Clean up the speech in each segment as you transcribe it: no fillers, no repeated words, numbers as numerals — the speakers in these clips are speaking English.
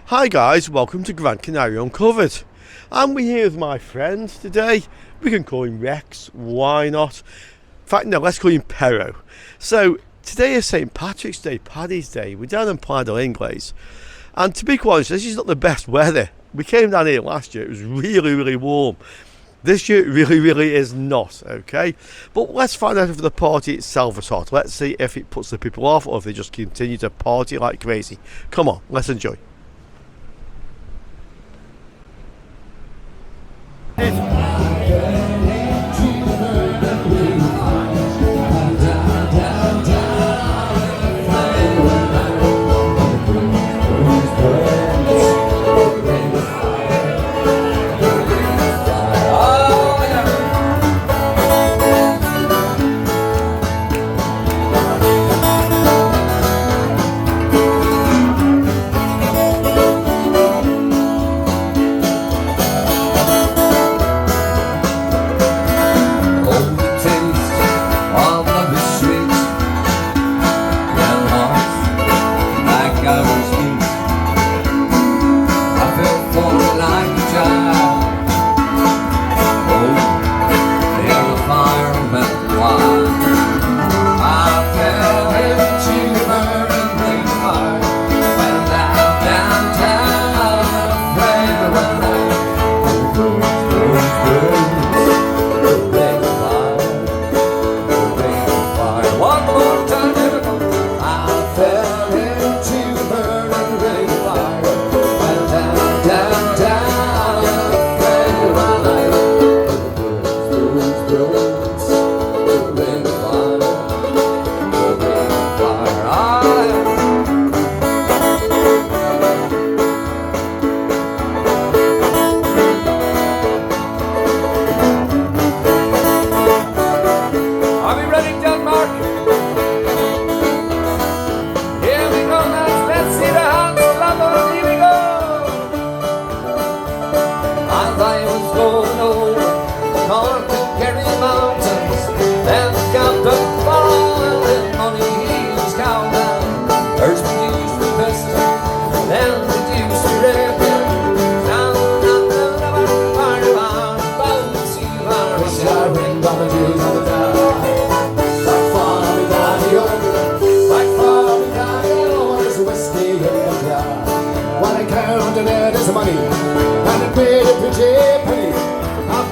Hi guys, welcome to Gran Canaria Uncovered. And we're here with my friend today. We can call him Rex, why not? In fact, no, let's call him Pero. So, today is St. Patrick's Day, Paddy's Day. We're down in Playa del Inglés. And to be quite honest, this is not the best weather. We came down here last year, it was really warm. This year it really is not, okay? But let's find out if the party itself is hot. Let's see if it puts the people off or if they just continue to party like crazy. Come on, let's enjoy.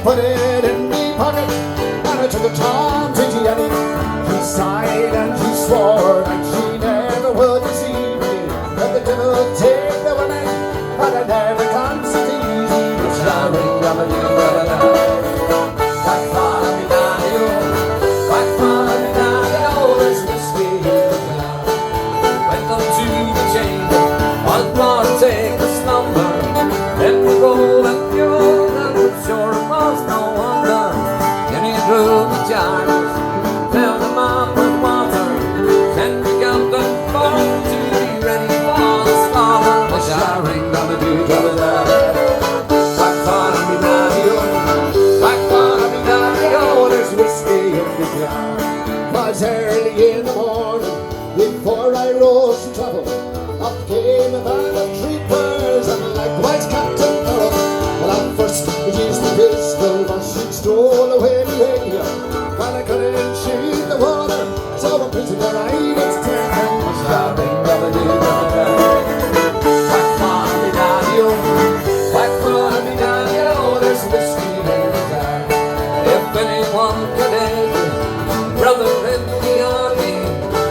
Put it in me pocket, and I took a charm to Jenny. She sighed and she swore that she never would deceive me. Let the devil take the woman, but I never can see it easy. It's darling, back for me, daddy-o, back for me, daddy-o, there's whiskey in the jar. Went up to the chamber, I'd rather take a slumber, then we go and go, and I'm sure it was no wonder. Then he drew the jars, filled them up with water, then we got them both to be ready for the slaughter. The shouting, da-da-doo-da-da-da. Back for me, daddy-o, back for me, daddy-o, there's whiskey in the jar. 'Twas early in the morning, before I rose to travel, up came a band of troopers and likewise Captain Farrell. Well, at first we used the pistol, but she stole away the radio. Well, I couldn't shoot the water, so a prisoner I was taken. Shouting, da-da-doo-da-da. Back for me, daddy-o, back for me, daddy-o, there's whiskey in the jar. If anyone can aid me, brother in the army,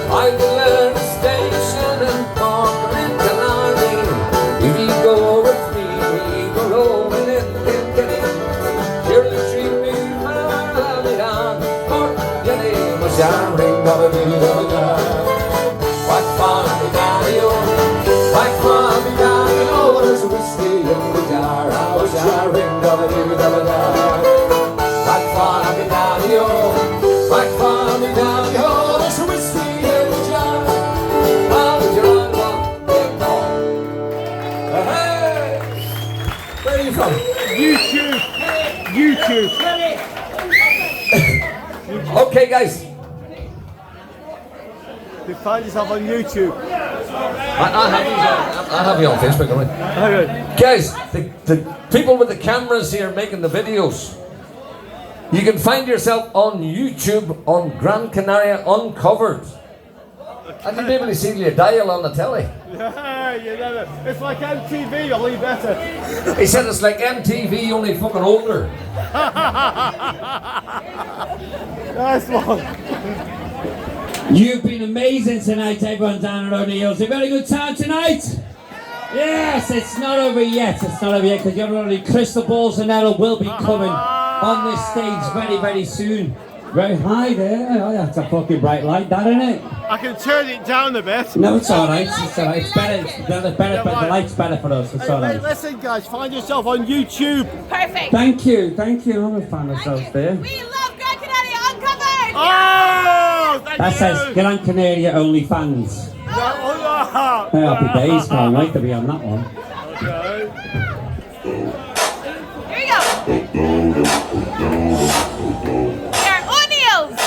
I will learn a station and conquer into army. If you go with me, we go rolling in Kilkenny. Surely treat me well, I'll be down for Jenny. Was shouting, da-da-doo-da-da. Back for me, daddy-o, back for me, daddy-o, there's whiskey in the jar. I was shouting, da-da-doo-da-da. Back for me, daddy-o, back for me, daddy-o, there's whiskey in the jar. How would you like one? Hey! Where are you from? YouTube. Okay, guys. You find yourself on YouTube. I'll have you on Facebook, all right? Guys, the people with the cameras here making the videos, you can find yourself on YouTube on Gran Canaria Uncovered. And you'll be able to see your dial on the telly. Yeah, you know, it's like MTV, only better. He said it's like MTV, only fucking older. Nice one. You've been amazing tonight, everyone down at O'Neill's. You've had a good time tonight? Yes, it's not over yet. It's not over yet because you're only Crystal Balls and Errol will be coming on this stage very, very soon. Very high there. Oh, that's a fucking bright light, that, isn't it? I can turn it down a bit. No, it's alright. It's alright. It's better. It's better. The light's better for us. It's alright. Listen, guys, find yourself on YouTube. Perfect. Thank you. Thank you. I'm a fan of yourself there. We love Gran Canaria Uncovered. Oh, thank That you. says Gran Canaria only fans. Happy days, can't wait to be on that one. Here we go. They're O'Neill's.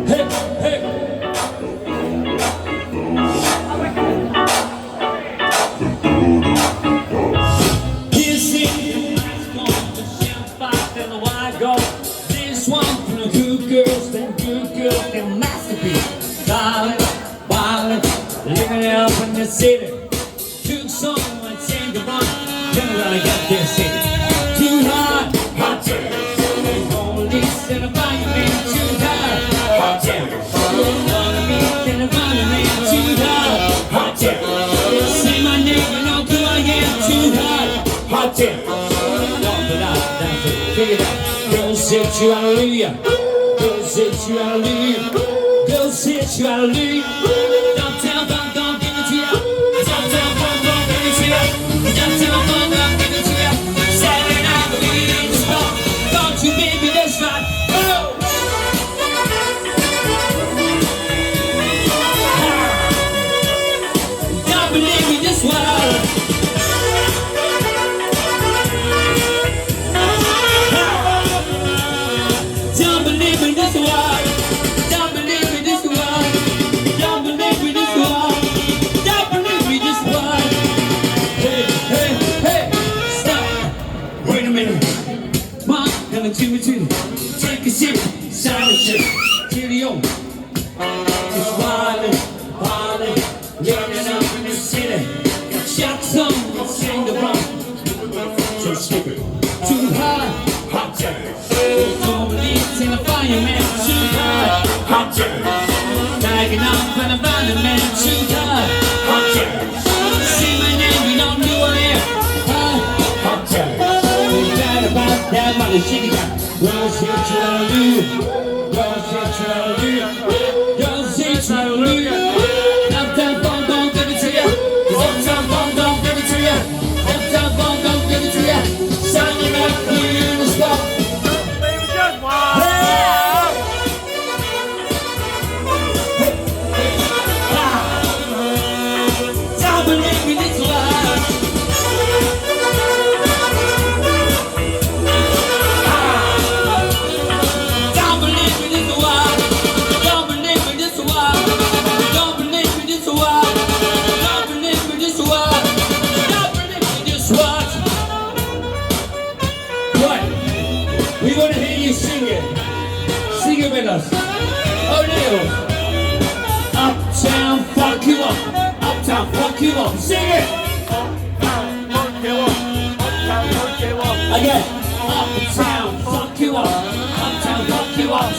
Hip, hip. Here's it. This one from the good girls, them masterpiece. Darling, darling, living it up in the city. Took someone change the run, then when I got this city. Too hot, hot damn. Police and a fireman, too hot, hot damn. Police and a fireman, too hot, hot damn. They say my name, you know who I am, too hot, hot damn. Walk it out, that's it, figure it out. Girls sit you hallelujah. Girls sit you hallelujah. Girls sit you hallelujah. Downtown, don't give it to ya. Downtown, don't give it to ya. Downtown, don't give it to ya. Saturday night, we in the spot. Don't you, baby, that's right. Oh! Don't believe me, this one. Don't believe me, this one. Don't believe me, this one. Don't believe me, this one. Don't believe me, this one. Hey, hey, hey, stop. Wait a minute. One and a two and two. Take a sip, silent sip. Cheerio. Just wildin', wildin'. Living up in the city. Got shots on, sing the run. So stupid. Too high, hot damn. Police and a fireman, too high, hot damn. Tagging off and a fireman, too high, hot damn. See my name, you don't know who I am, hot damn. We bad about that money, shake it down. Girls hit you hallelujah. Girls hit you hallelujah. Girls hit you hallelujah. Uptown phone, don't give it to ya. Uptown phone, don't give it to ya. Uptown phone, don't give it to ya. Signing up, we in the spot. Don't believe me, this one. Don't believe me, this one. Don't believe me, this one. Don't believe me, this one. Don't believe me, this one. Don't believe me, this one. Right, we want to hear you sing it. Sing it with us. O'Neill's. Uptown, fuck you up. Uptown, fuck you up. Sing it. Again. Uptown, fuck you up. Uptown, fuck you up.